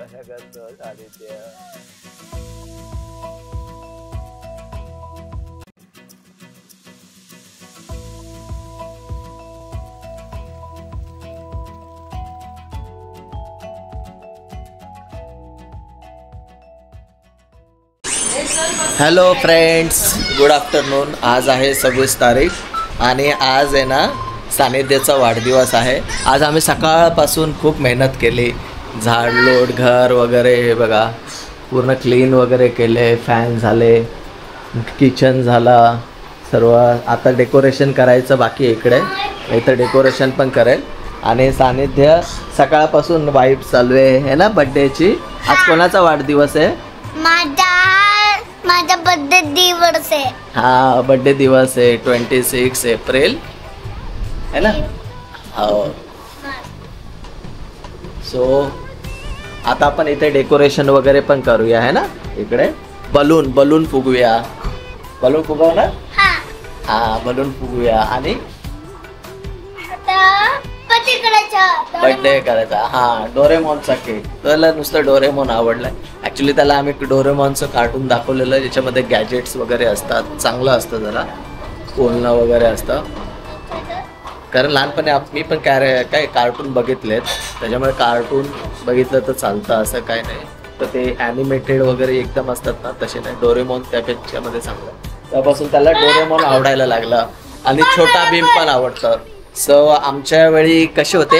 कशा करतो Aditya. Hello friends, good afternoon. आज आहे 26 तारीख आणि आज आहे ना सानिध्यचा वाढदिवस आहे. आज आम्ही सकाळपासून खूप मेहनत केली. झाड लोट घर वगैरे हे बघा पूर्ण क्लीन वगैरे केले. फॅन झाले, किचन झाला सर्व. आता डेकोरेशन करायचं बाकी आहे इकडे. इथं डेकोरेशन पण करेल. आणि सानिध्य सकाळपासून वाईब चालू आहे ना बड्डेची. आज कोणाचा वाढदिवस आहे? माझा बर्थडे दिवस आहे. हा, बर्थडे दिवस आहे 26 एप्रिल है ना. हो. सो आता आपण इथे डेकोरेशन वगैरे पण करूया है ना. इकडे बलून फुगूया. बलून फुगव ना. हा, बलून फुगूया आणि बर्थडे करायचा. हा, डोरेमॉनचा केक. त्याला नुसतं डोरेमॉन आवडलाय. ॲक्च्युली त्याला आम्ही डोरेमॉनचं कार्टून दाखवलेलं, ज्याच्यामध्ये गॅजेट्स वगैरे असतात. चांगलं असतं जरा, बोलणं वगैरे असतं. कारण लहानपणी मी पण काय कार्टून बघितलेत, त्याच्यामुळे कार्टून बघितलं तर चालतं असं काय नाही. तर ते ॲनिमेटेड वगैरे एकदम असतात ना, तसे नाही. डोरेमॉन त्यापेक्षामध्ये चांगलं. त्यापासून त्याला डोरेमॉन आवडायला लागला आणि छोटा भीम पण आवडतं. सो आमच्या वेळी कसे होते,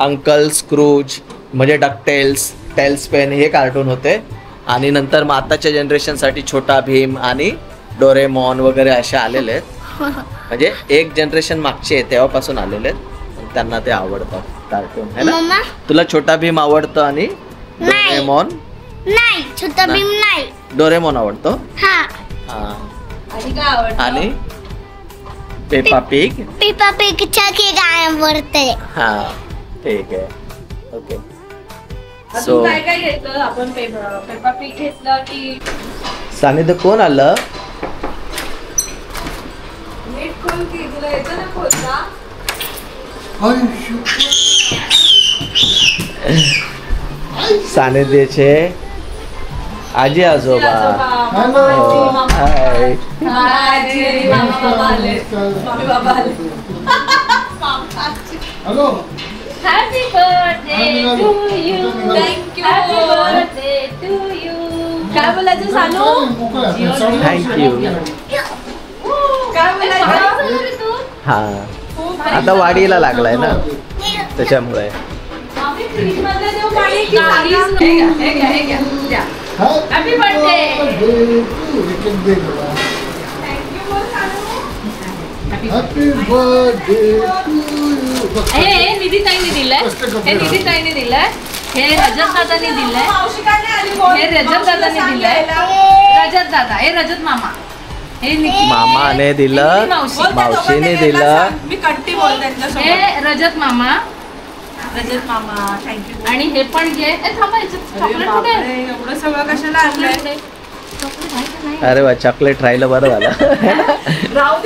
अंकल स्क्रूज म्हणजे डकटेल्स, टेल्सपेन हे कार्टून होते. आणि नंतर मग आताच्या जनरेशनसाठी छोटा भीम आणि डोरेमॉन वगैरे असे आलेले आहेत. म्हणजे एक जनरेशन मागचे आहे तेव्हापासून आलेले आहेत. त्यांना ते आवडतात कार्टून है ना. तुला छोटा भीम आवडतं आणि डोरेमॉन नाही. छोटा भीम नाही, डोरेमॉन आवडतो. हा. आणि पेपा पिग. पेपा पिगच्या केक आवडते. हा, ठीक आहे. ओके. सो काय काय घेतलं आपण? पेपा पिग घेतलं की सानिध्य कोण आलं? नीट खोल की, तुला येतं ना खोलता. सानिध्यचे आजी आजोबा. Hi. Hello. Happy birthday to you. Thank you. Happy birthday to you. काय बोलायचं सानू? थँक्यू. काय बोलायचं तू? हा, आता वाढीला लागलाय ना त्याच्यामुळे. फ्रीज मध्ये देऊ पाणी की हे घ्या. Happy birthday. Happy birthday to you. हे निधी ताईने दिलंय. हे निधी ताईने दिलंय. हे रजत दादाने दिलंय. हे रजत दादाने दिलंय. रजत दादा, हे रजत मामा. हे मामाने दिलं, मावशीने दिलं. मी कंटी बोलते. हे रजत मामा. रजत मामा थँक्यू. आणि हे पण घे. थांबा, चॉकलेट कुठे आहे? एवढं सगळं कशाला आणलंय? अरे वा, चॉकलेट राहिलं बरं झालं.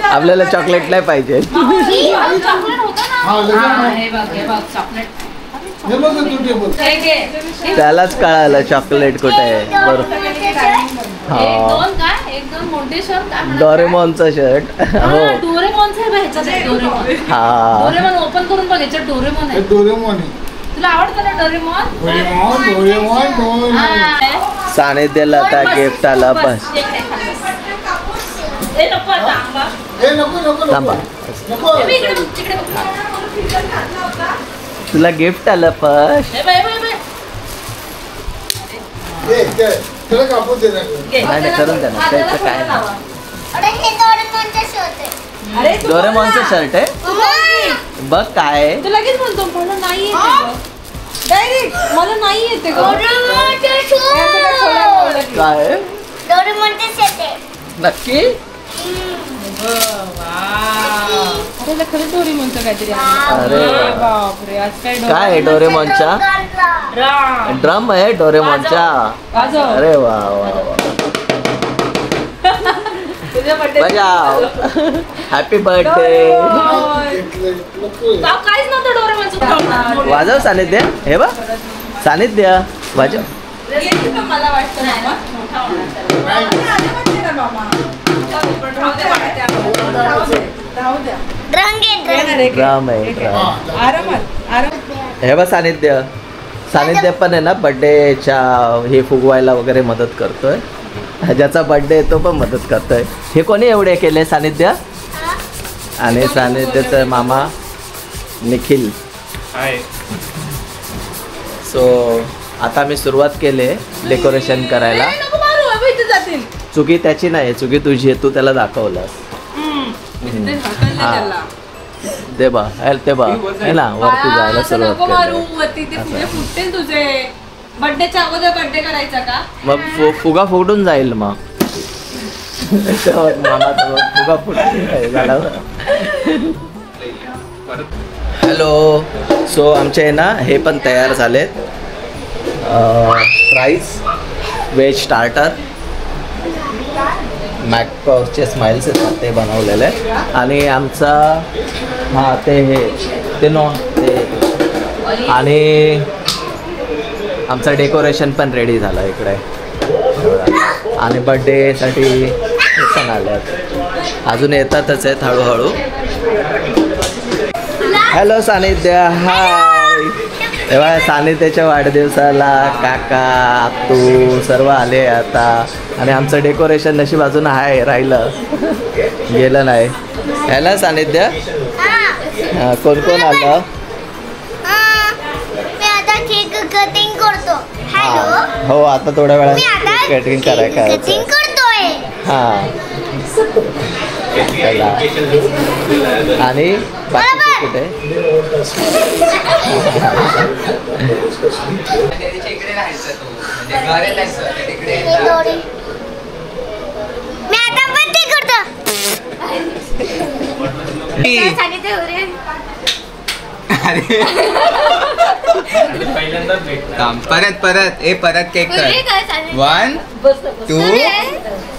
आपल्याला चॉकलेट नाही पाहिजे. चॉकलेट होतं ना. हे बघ चॉकलेट. त्यालाच कळालं चॉकलेट कुठे आहे. बरोबर. एकदम मोठे शर्ट. डोरेमॉनचं शर्ट. हो, डोरेमॉनचं आहे. डोरेमॉन. हा, डोरेमॉन ओपन करून बघ. याच्यात डोरेमॉन आहे. डोरेमॉन. तुला आवडतं ना डोरेमॉन? डोरेमॉन. सानिध्यला आता गिफ्ट आलं. बस थांबा, तुला गिफ्ट आलं फर्स्ट. नाही, करून द्या ना. त्याचं काय नाही. डोरेमॉनचं शर्ट आहे. बघ काय तू लगेच म्हणतो मला नाही येते. डायरेक्ट मला नाही येते. काय नक्की? अरे खरंच डोरेमॉनचं काहीतरी. अरे बापरे, आज काय डोरेमॉनचा ड्रम आहे. डोरेमॉनचा. अरे वा वा वा. बजाव. Happy birthday. काहीच नव्हतं डोरेमॉनचं. वाजव सानिध्य. हे बघ सानिध्य. वाजव. मला वाटतं मामा मोठा ड्रम आहे ड्रम. हे बघ सानिध्य पण आहे ना बर्थडेच्या हे फुगवायला वगैरे मदत करतोय. ज्याचा बर्थडे आहे तो पण मदत करतोय. हे कोणी एवढे केले सानिध्य आणि सानिध्यचा मामा निखिल. सो आता मी सुरुवात केली डेकोरेशन करायला. चुकी त्याची नाही, चुकी तुझी आहे, तू त्याला दाखवलंस. ते बा ते बा आहे ना वरती जायला सुरुवात फुटतील तुझे. बर्थडेच्या अगोदर बर्थडे करायचा का? मग फुगा फुटून जाईल. मग मामा फुगा फुटून झाला. हॅलो. सो आमचे आहे ना हे पण तयार झालेत. फ्राईज, व्हेज स्टार्टर, मॅकचे स्माइल्स आहेत ते बनवलेले आहेत. आणि आमचा हां ते नॉन ते आणि आमचं डेकोरेशन पण रेडी झालं इकडे. आणि बड्डेसाठी पण आले आहेत, अजून येतातच आहेत हळूहळू. हॅलो सानिध्य. हाय. तेव्हा सानिध्यच्या वाढदिवसाला काका तू सर्व आले आता. आणि आमचं डेकोरेशन नशीब अजून आहे, राहिलं गेलं नाही. हॅलो सानिध्य. कोण कोण आलं? मी आता केक कटिंग करतो. हॅलो. हो आता थोड्या वेळात मी आता कटिंग कटिंग करायचं. करतोय. हां. आणि बाकी कुठे? मी आता बर्थडे करतो. परत परत ए परत केक कर. 1 2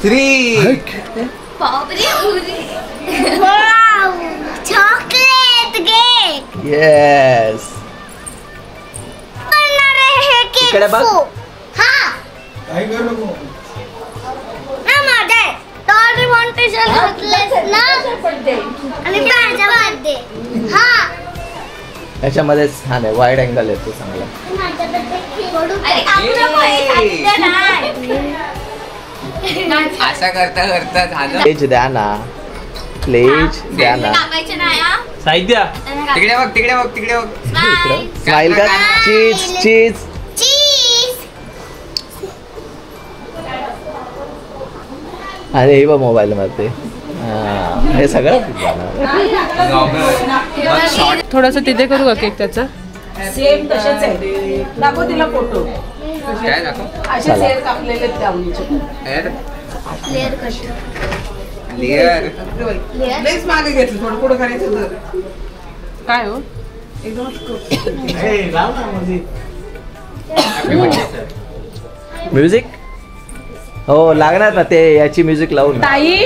3. Wow, chocolate cake. येस. इकडे बघ. हां. काय करू नको. माझा डॉरेमॉन घातलेस ना आणि माझा बर्थडे. हां. याच्यामध्ये छान आहे, वाईड अँगल येतो चांगला. माझा बर्थडे असं करता करता झालं. प्लीज द्या ना, प्लीज द्या ना. साहित्य तिकडे बघ तिकडे बघ तिकडे बघ. स्माइल कर. चीज चीज. चीज. अरे हे बघ मोबाईल मध्ये. हे सगळं थोडस तिथे करू का केक त्याचा? सेम तसेच आहे. दाखव तिला फोटो. काय दाखव. असे सेल कापलेले आहेत त्यावलीचे. लेअर लेस मागे घेतलं थोडं पुढं करायचं तर काय हो? म्युझिक हो लागणार ना, ते याची म्युझिक लावून. ताई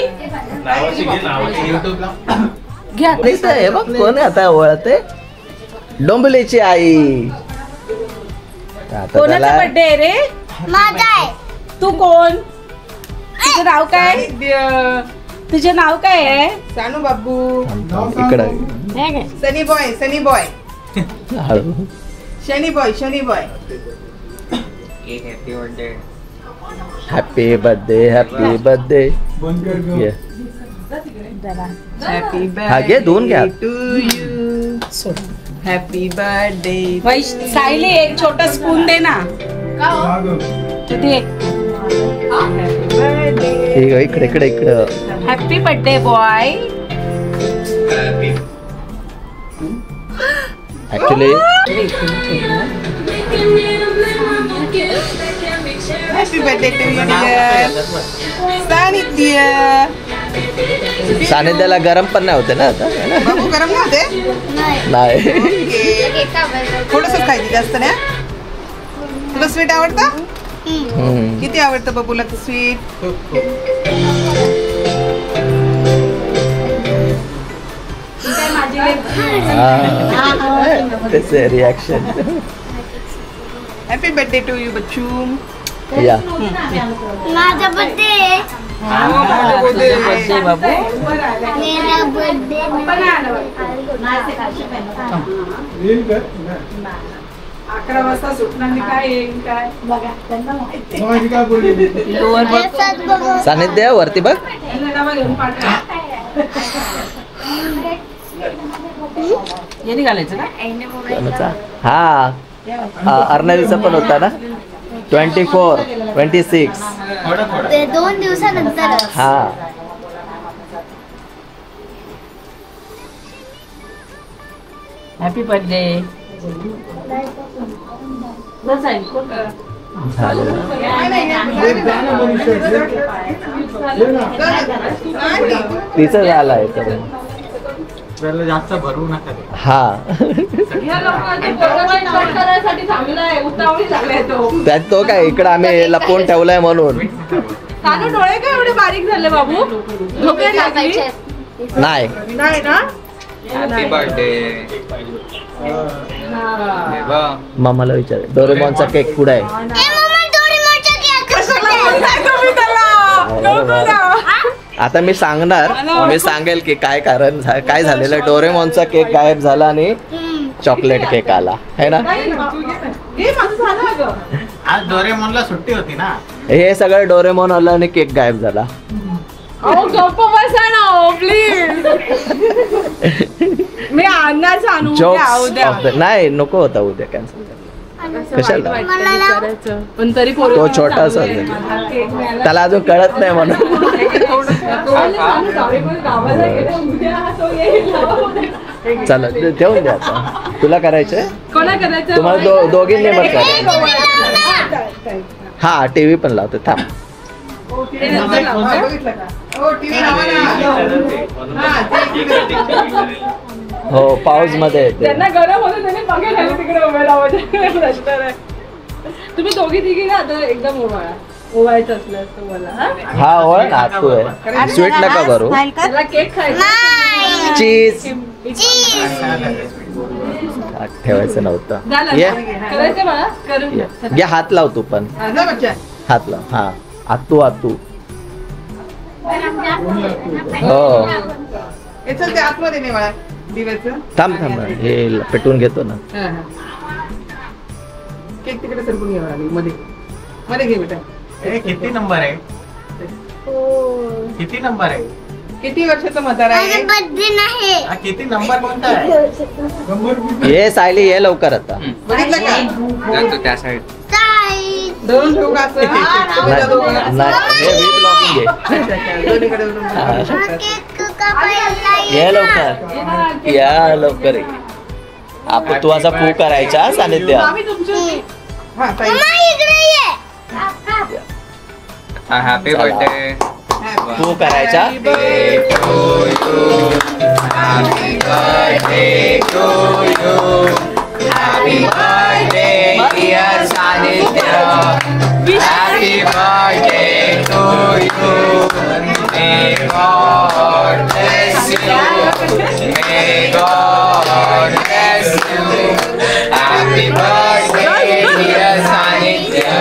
घ्या. हे बघ कोण आता ओळखते. डोंबिवलीची आई. आता कोणाचा त्याला बर्थडे आहे रे? माझा आहे. तू कोण? तुझं नाव काय? तुझे नाव काय आहे? सानू बाबू. इकडं सनी बॉय सनी बॉय हळू. Shani boy Shani boy. Happy birthday. Happy birthday happy birthday. बंद कर गं. ये. हॅपी हा घे, धुवून घ्या. To you. Happy birthday. Sayali एक छोटा स्पून दे ना. हा गं. दे. ठीक आहे, इकडे इकडे इकडं. Happy birthday boy. Actually happy birthday to you dear Sanidhya. सानिध्याला गरम पण नाही होते ना आता, है ना? बाबू गरम नव्हते. नाही. थोडंसं खायची जास्त ना. तुला स्वीट आवडतं? हम्म. किती आवडतं बाबूला तू स्वीट? त्याचे reaction. Happy birthday to you बच्चू. या माझा बर्थडे बर्थडे बाबू. मेरा बर्थडे रील कर 11 वाजता सुटणार काय येईल काय माझी काय बोलली सानिध्य वरती बघ. घेऊन पाठवा. यांनी घालायचं का? कोणाचा? हा अर्नालीचा पण होता ना. 24, 26. ते 2 दिवसानंतर हा हॅपी बर्थडे. झालं तिचं झालंय तर जास्त भरू नका. हा त्यात तो काय इकडं आम्ही लपवून ठेवलाय म्हणून. कानू डोळे काय एवढे बारीक झाले बाबू? झोपे लागली? नाही नाही ना. Happy birthday. मामाला विचार डोरेमॉनचा केक पुढे आहे. आता मी सांगणार. मी सांगेल की काय कारण काय झालेलं. डोरेमॉनचा केक गायब झाला आणि चॉकलेट केक आला है ना. आज डोरेमॉनला सुट्टी होती ना. हे सगळं डोरेमॉन आलं आणि केक गायब झाला. मी आणणार सांगू Jokes नाही नको होता उद्या कॅन्सल. कशाला पण तरी तो छोटासा त्याला अजून कळत नाही म्हणून. चला ठेवून द्या आता. तुला करायचंय? कोणा करायचं? तुम्हाला दोघींनी मग करायचं. हा टीव्ही पण लावते थांब. हो पाऊस मध्ये येते. त्यांना गरम होतं त्यांनी पंखे खाली तिकडे उभे लावायचे. तुम्ही दोघी तिघी ना आता एकदम ओवायचं असलं तुम्हाला. हा हो ना तू आहे. स्वीट नका करू. त्याला केक खायचा. चीज ठेवायचं नव्हतं. ये करायचं मला करून ये. ये हात लाव तू पण. हात लाव. हा आतू आतू. हो ते आतमध्ये नाही मला दिव्याचं. थांब थांब हे पेटून घेतो ना. केक तिकडे सरकून घ्यावा लागेल. मध्ये मध्ये घे बेटा. किती नंबर आहे? किती नंबर आहे? किती वर्षाचा म्हातारा आहे? बर्थडे नाही. हा किती नंबर कोणता आहे? ये सायली ये लवकर आता. बघितलं का? जातो त्या साईड. दोन ठेवू का असं? नाही हे वीज लावून घे. दोन्हीकडे केक कापायला ये लवकर या लवकर ये. आपण तू असा पू करायचा सानिध्य. हा ताई. इकडे ये. Happy birthday. पू करायचा. Happy birthday to you. Happy birthday dear Sanidhya. Happy birthday to you. May God bless you. May God bless you. Happy birthday dear Sanidhya.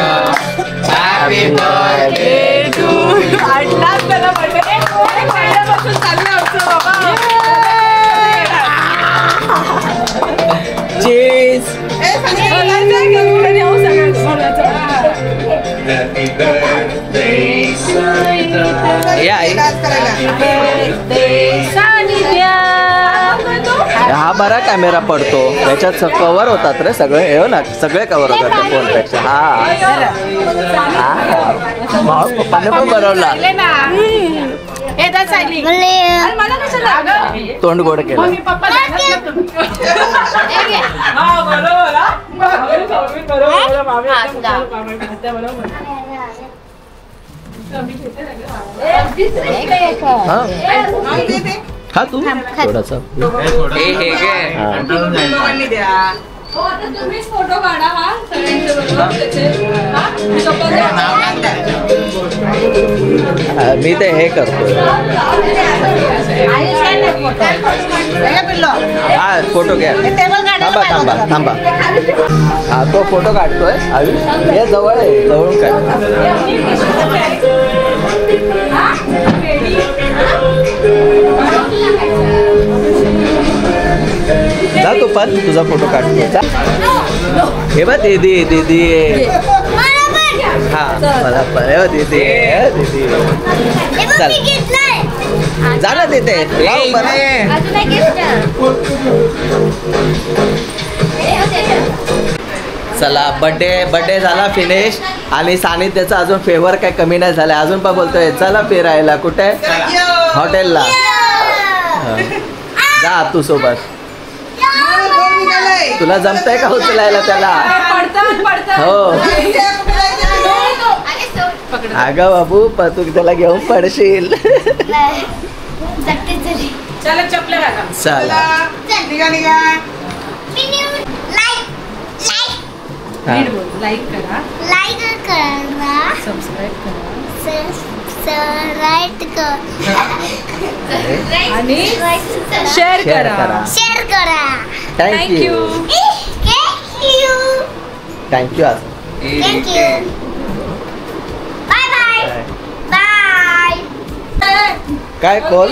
Happy birthday to you. चीज. या आई. हा बरा कॅमेरा पडतो त्याच्यात cover होतात रे सगळे. हे ना सगळे कव्हर होतात फोन पेक्षा. हा पप्पाने पण बनवला. तोंड गोड केलं. हा तू थोडासा. तुम्हीच फोटो काढा. हा मी ते हे करतो. हा फोटो घ्या. थांबा थांबा थांबा. हा तो फोटो काढतोय आयुष. हे जवळ आहे, जवळून काढ. जा तू पण तुझा फोटो काढतो जा. हे बघ दीदी दीदी. हा मला पण हे दीदी दीदी. चल जा ना तिथे. चला बर्थडे झाला फिनिश. आणि सानिध्याचा अजून फेवर काय कमी नाही झाला. अजून पण बोलतोय चला फिरायला. कुठे? हॉटेलला. जा तू सोबत. तुला जमतंय का उचलायला त्याला? हो अगं बाबू तू त्याला घेऊन पडशील. चला चपल्या घाला. चला लाईक करा, सबस्क्राईब करा आणि शेअर करा. Thank you thank you. काय खोल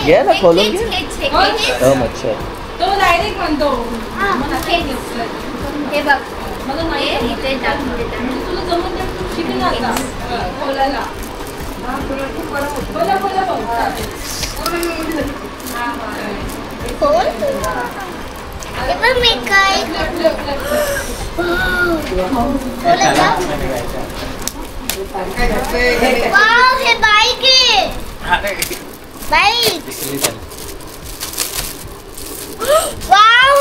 घे ना, खोलून घे. हो मच्छर. तो डायरेक्ट म्हणतो हे बघ मला नाही इथे टाकून देतात. तुला जमून शिकून आता बोलायला. बोला बोला हे बघ मी काय वाव हे बाईक आहे. Bike wow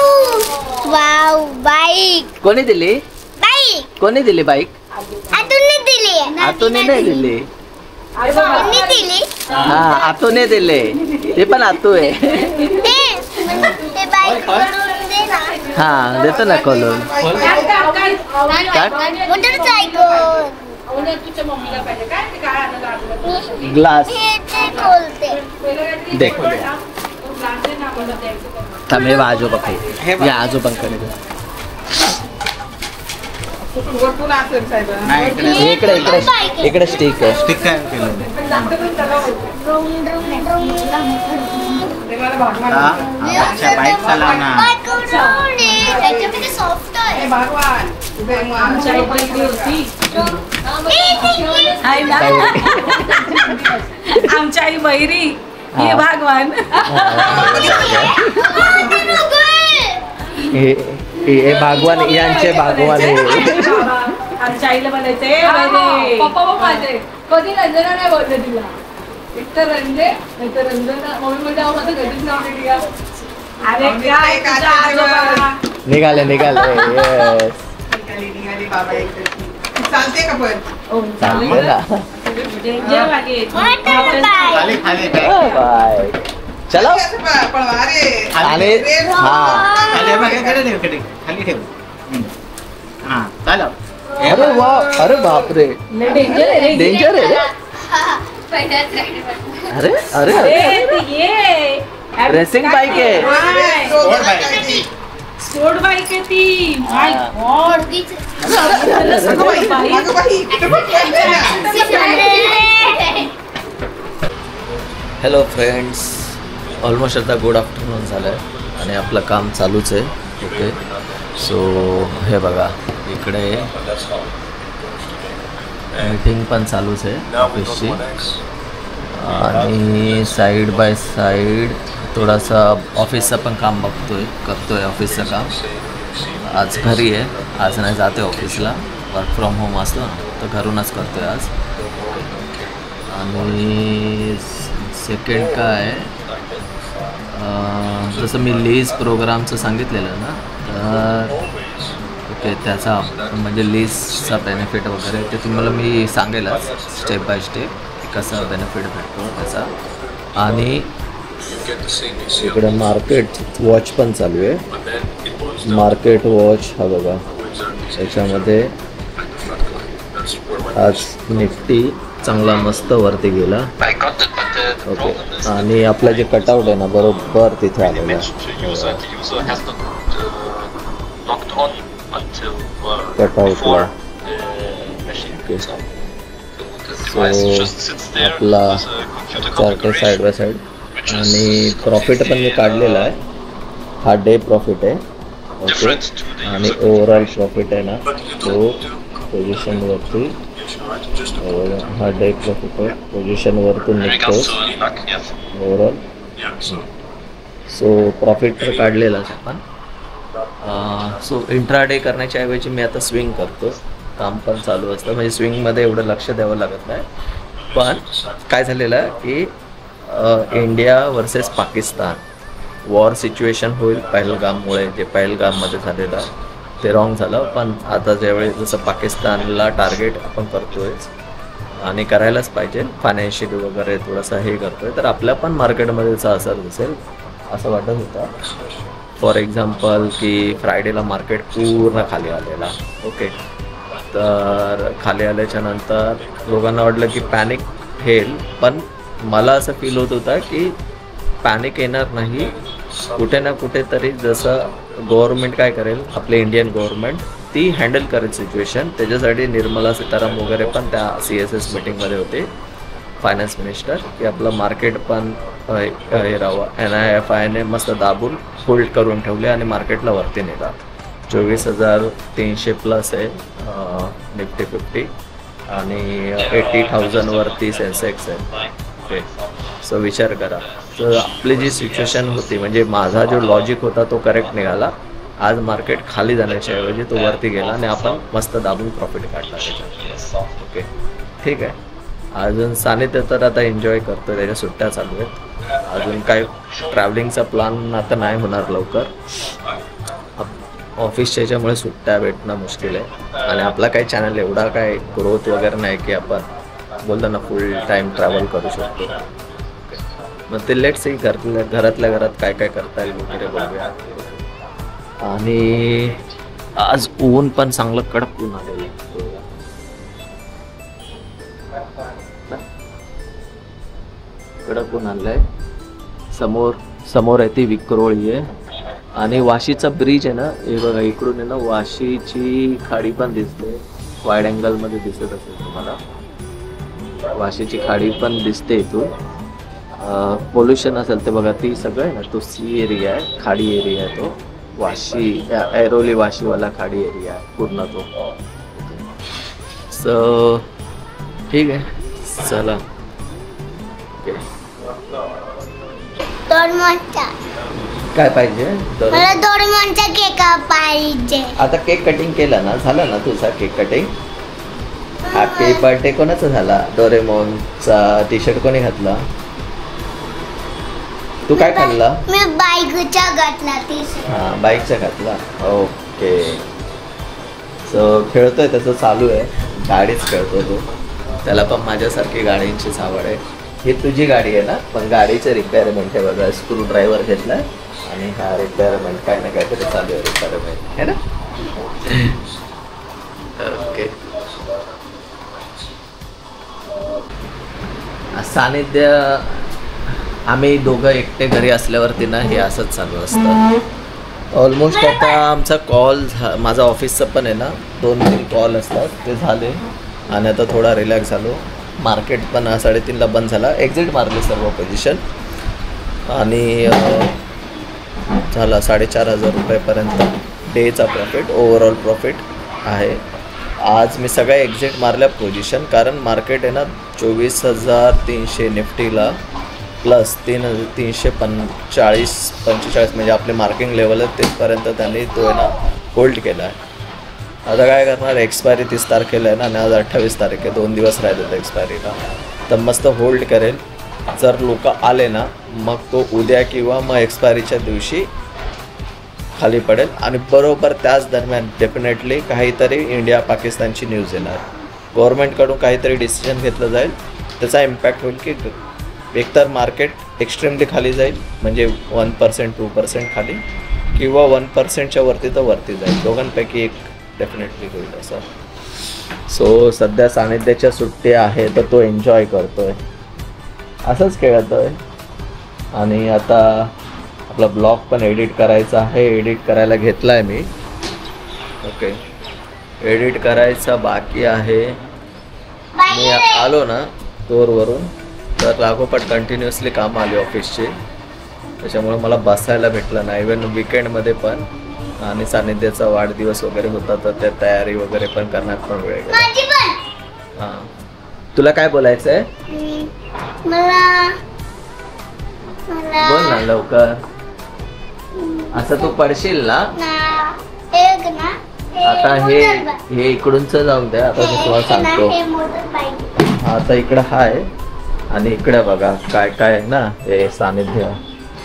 wow bike. कोणी दिली? बाईक कोणी दिली बाईक? आतूने दिली. आतूने नाही दिली. कोणी दिली? हा आतूने दिले. ते पण आतू आहे. ते बाईक बनवून दे ना. हा देतो ना खोलून. मोटरसायकल तुझ्या मम्मीला पाहिजे काय ते काय आणलं ग्लास हे ते खोलते. देख थांब. हे आजोबा या आजोबांकडे दे. इकडे इकडे इकडे स्टिक आहे. स्टिक काय केलं? अच्छा बाईक चालव ना. त्याच्यामध्ये सॉफ्ट आहे. आमच्या आई बहिरी हे भगवान. हे भगवान यांचे भगवान आहे. आमच्या आईला म्हणायचे पप्पा माझे कधी रंजना नाही बोलले तिला. एक तर रंजे नाही तर रंजना. मम्मी म्हणजे माझं कधीच नाव नाही लिहा. अरे काय तुझा आजोबा. निघाले निघाले. चालते का पण? चालते ना. बाय चलो. आणि हा खाली ठेव. हा चालव. अरे वा. अरे बापरे डेंजर आहे रे. अरे अरे रेसिंग बाईक आहे. स्पोर्ट बाईक आहे ती. माय गॉड. Hello friends. ऑलमोस्ट आता गुड आफ्टरनून झालं आहे आणि आपलं काम चालूच आहे. ओके सो हे बघा इकडे मीटिंग पण चालूच आहे ऑफिसची. आणि साईड बाय साईड थोडासा ऑफिसचं पण काम करतोय ऑफिसचं काम. आज घरी आहे. आज नाही जाते ऑफिसला. वर्क फ्रॉम होम असलं ना तर घरूनच करतोय आज. आणि सेकंड काय जसं मी लीज प्रोग्रामचं सांगितलेलं ना तर ओके त्याचा म्हणजे लीजचा बेनिफिट वगैरे ते तुम्हाला मी सांगेलच स्टेप बाय स्टेप कसा बेनिफिट भेटतो त्याचा. आणि इकडे मार्केट वॉच पण चालू आहे. मार्केट वॉच हा बघा त्याच्यामध्ये आज निफ्टी चांगला मस्त वरती गेला. ओके आणि आपलं जे कटआउट आहे ना बरोबर तिथे आलेलं आहे. कटआउटला आपला चार्टे साईड बाय साईड आणि प्रॉफिट पण मी काढलेला आहे. हा डे प्रॉफिट आहे ओके आणि ओव्हरऑल प्रॉफिट आहे ना तो पोझिशनवरती हा डे प्रॉफिट आहे पोझिशनवरतून निघतो ओव्हरऑल. सो प्रॉफिट तर काढलेलाच आपण. सो इंट्राडे करण्याच्या ऐवजी मी आता स्विंग करतो. काम पण चालू असतं म्हणजे स्विंगमध्ये एवढं लक्ष द्यावं लागत नाही. पण काय झालेलं आहे की India versus Pakistan war situation होईल पहलगाममुळे. जे पहलगाममध्ये झालेलं ते रॉंग झालं. पण आता ज्यावेळी जसं पाकिस्तानला टार्गेट आपण करतोय आणि करायलाच पाहिजे फायनान्शियली वगैरे थोडंसं हे करतोय तर आपल्या पण मार्केटमध्ये त्याचा असर दिसेल असं वाटत होतं. फॉर एक्झाम्पल की फ्रायडेला मार्केट पूर्ण खाली आलेला ओके. तर खाली आल्याच्या नंतर लोकांना वाटलं की पॅनिक येईल पण मला असं फील होत होता की पॅनिक येणार नाही. कुठे ना कुठेतरी जसं गव्हर्नमेंट काय करेल आपले इंडियन गव्हर्नमेंट ती हँडल करेल सिच्युएशन. त्याच्यासाठी निर्मला सीतारामन वगैरे पण त्या CSS मीटिंगमध्ये होते फायनान्स मिनिस्टर की आपलं मार्केट पण हे राहावं. NIFIने मस्त दाबून होल्ड करून ठेवले आणि मार्केटला वरती नेला. 24,300 प्लस आहे निफ्टी 50 आणि 80,000 वरती सेन्सेक्स आहे ओके. सो विचार करा. तर आपली जी सिच्युएशन होती म्हणजे माझा जो लॉजिक होता तो करेक्ट निघाला. आज मार्केट खाली जाण्याच्या ऐवजी तो वरती गेला आणि आपण मस्त दाबून प्रॉफिट काढला त्याच्यात ओके. ठीक आहे. अजून सानिध्य तर आता एन्जॉय करतो त्याच्या सुट्ट्या चालू आहेत. अजून काय ट्रॅव्हलिंगचा प्लॅन आता नाही होणार लवकर. ऑफिसच्या याच्यामुळे सुट्ट्या भेटणं मुश्किल आहे आणि आपला काही चॅनल एवढा काय ग्रोथ वगैरे नाही की आपण बोलतो ना फुल टाईम ट्रॅव्हल करू शकतो. मग ते लेट्स सी घरातल्या घरात काय काय करता येईल वगैरे बघूया. आणि आज ऊन पण चांगलं कडक ऊन आलेलं आहे. कडक ऊन आलंय. समोर आहे ती विक्रोळी आहे आणि वाशीचा ब्रिज आहे ना हे बघा इकडून आहे ना वाशीची खाडी पण दिसते. वाईड अँगलमध्ये दिसत असेल तुम्हाला वाशीची खाडी पण दिसते इथून. पोल्युशन असेल ते बघा ती सगळं आहे ना तो सी एरिया आहे खाडी एरिया आहे तो वाशी ऐरोली वाशीवाला खाडी एरिया आहे पूर्ण तो. सो ठीक आहे चला काय पाहिजे मला डोरेमॉनचा केक पाहिजे. आता केक कटिंग केला ना झाला ना तुझा केक कटिंग. हॅपी बर्थडे कोणाचा झाला. डोरेमॉनचा टी-शर्ट कोणी घातला. तू काय खाल्ला. मी बाईकचा घातला हां बाईकचा घातला ओके. सो खेळतोय त्याचं चालू आहे गाडीच खेळतो तो. त्याला पण माझ्यासारखी गाडींचीच आवड आहे. ही तुझी गाडी आहे ना पण गाडीचं रिपेअरमेंट आहे बघा. स्क्रू ड्रायव्हर घेतलाय आणि हा रिपेअरमेंट काय ना काहीतरी चालू आहे रिपेअरमेंट आहे ना ओके. सानिध्य आम्ही दोघं एकटे घरी असल्यावरती ना हे असंच चालू असतं. ऑलमोस्ट आता आमचा कॉल माझा ऑफिसचं पण आहे ना 2-3 कॉल असतात ते झाले आणि आता थोडा रिलॅक्स झालो. मार्केट पण 3:30ला बंद झाला. एक्झिट मारले सर्व पोझिशन आणि झाला 4,500 रुपयेपर्यंत डेचा प्रॉफिट. ओव्हरऑल प्रॉफिट आहे. आज मी सगळ्या एक्झिट मारल्या पोझिशन कारण मार्केट आहे ना 24,300 निफ्टीला प्लस 3,345 म्हणजे आपले मार्किंग लेवल आहे तिथपर्यंत त्यांनी तो आहे ना होल्ड केला आहे. आता काय करणार एक्सपायरी 30 तारखेला आहे ना आणि आज 28 तारीख आहे. 2 दिवस राहिले होते एक्सपायरीला तर मस्त होल्ड करेल. जर लोक आले ना मग तो उद्या किंवा मग एक्सपायरीच्या दिवशी खाली पडेल आणि बरोबर त्याच दरम्यान डेफिनेटली काहीतरी इंडिया पाकिस्तानची न्यूज येणार. गव्हर्नमेंटकडून काहीतरी डिसिजन घेतलं जाईल त्याचा इम्पॅक्ट होईल की एकतर मार्केट एक्स्ट्रीमली खाली जाईल म्हणजे 1% 2% खाली किंवा 1%च्या वरती तर वरती जाईल. दोघांपैकी एक डेफिनेटली होईल असं. सो सध्या सानिध्याच्या सुट्टी आहे तर तो एन्जॉय करतोय असंच खेळतोय. आणि आता आपला ब्लॉग पण एडिट करायचा आहे. एडिट करायला घेतला आहे मी ओके, एडिट करायचा बाकी आहे. मी आलो ना टूरवरून तर लागोपाठ कंटिन्युअसली कामं आली ऑफिसची, त्याच्यामुळे मला बसायला भेटलं नाही. इव्हन विकेंडमध्ये पण, आणि सानिध्याचा वाढदिवस वगैरे होता तर त्या तयारी वगैरे पण करण्यात पण वेळ गेला. माझी पण. हां, तुला काय बोलायचं आहे? मला बोल ना लवकर. असं तू पडशील ना. एक ना आता हे इकडूनच जाऊन द्या. आता मी तुम्हाला सांगतो. हे मोटर पाहिजे. आता इकडं हाय आणि इकडे बघा काय काय आहे ना. हे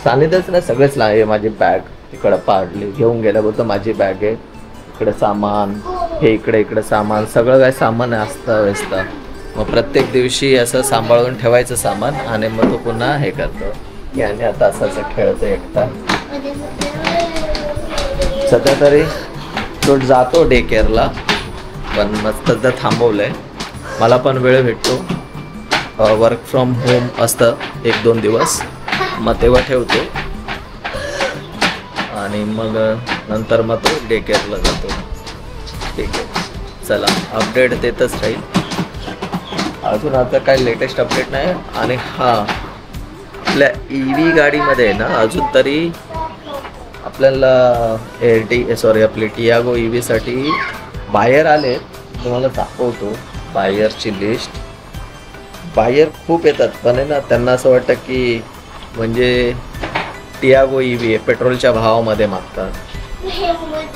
सानिध्यच ना सगळेच हे माझी बॅग इकडं पाडली, घेऊन गेल्या, बोलतो माझी बॅग आहे, इकडे सामान, हे इकडे सामान, सगळं काय सामान असतं व्यस्त. मग प्रत्येक दिवशी असं सांभाळून ठेवायचं सामान आणि मग तो पुन्हा हे करतो. याने आता असं खेळतो एकटा. सध्या तरी तो जातो डे केअरला, पण मग सध्या थांबवलंय. मला पण वेळ भेटतो, वर्क फ्रॉम होम असतं 1-2 दिवस, मग तेव्हा ठेवतो आणि मग नंतर मग तो डे केअरला जातो. ठीक आहे, चला अपडेट देतच राहील. अजून आता काय लेटेस्ट अपडेट नाही. आणि हां, आपल्या EV गाडीमध्ये ना अजून तरी आपल्याला आपली टियागो EVसाठी बायर आले. तुम्हाला दाखवतो बायरची लिस्ट. बायर खूप येतात, पण आहे ना त्यांना असं वाटतं की म्हणजे टियागो EV आहे, पेट्रोलच्या भावामध्ये मागतात.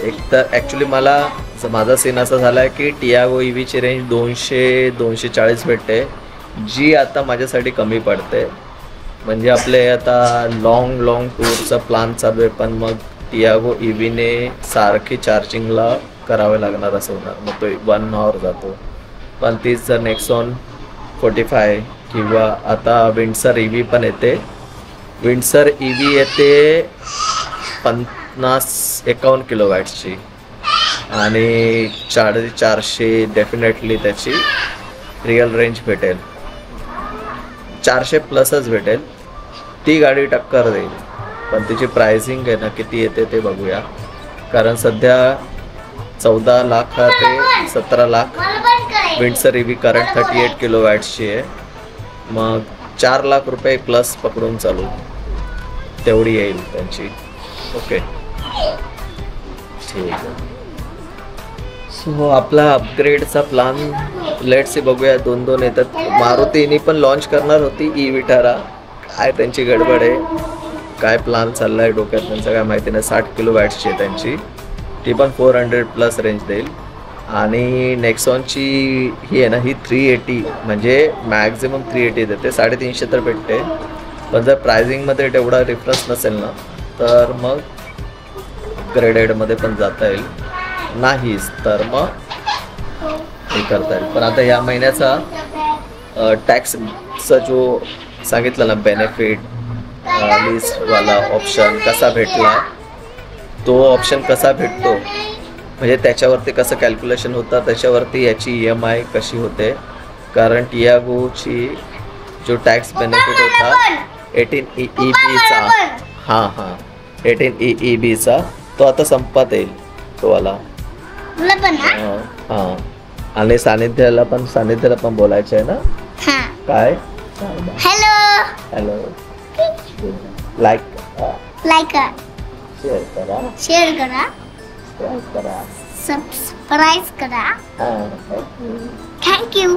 एक तर ॲक्च्युली माझा सीन असा झाला आहे की टियागो EVची रेंज 200-240 भेटते, जी आता माझ्यासाठी कमी पडते. म्हणजे आपले आता लॉंग टूरचा प्लॅन चालू आहे, पण मग टियागो EVने सारखी चार्जिंगला करावे लागणार असं होणार. मग तो 1 hour जातो. पण तीच जर नेक्सॉन 45 किंवा आता विंडसर EV पण येते. विंडसर EV येते 50-51 किलोवॅट्सची आणि 450 डेफिनेटली त्याची रिअल रेंज भेटेल. 400 प्लसच भेटेल. ती गाडी टक्कर देईल, पण तिची प्राइसिंग आहे ना किती येते ते बघूया. कारण सध्या 14 लाख ते 17 लाख विंडसर EV करंट 38 किलोवॅट्सची आहे. मग 4 लाख रुपये प्लस पकडून चालू, तेवढी येईल त्यांची. ओके, ठीक आहे. सो आपला अपग्रेडचा प्लॅन लेट्स बघूया. 2-2 येतात. मारुतीनी पण लॉन्च करणार होती E-Vitara. काय त्यांची गडबड आहे, काय प्लॅन चालला आहे डोक्यात त्यांचं काय माहिती नाही. 60 किलोवॅट्सची आहे त्यांची, ती पण 400 प्लस रेंज देईल. आणि नेक्सॉनची ही आहे ना, ही 380 म्हणजे मॅक्झिमम 380 देते. 350 तर भेटते, पण जर प्रायझिंगमध्ये तेवढा डिफरन्स नसेल ना तर मग ग्रेडेडमध्ये पण जाता येईल. नाहीच तर मग हे करता येईल. पण आता या महिन्याचा टॅक्सचा जो सांगितलं ना बेनिफिट लिस्टवाला ऑप्शन कसा भेटला, तो ऑप्शन कसा भेटतो म्हणजे त्याच्यावरती कसं कॅल्क्युलेशन होतं, त्याच्यावरती याची EMI कशी होते. कारण टियागोची जो टॅक्स बेनिफिट होता 18EEBचा, हां 18EEBचा, तो आता संपत येईल तो वाला. हां, आणि सानिध्याला पण बोलायचं आहे ना. काय हॅलो लाईक शेअर करा सबस्क्राईब करा. थँक्यू.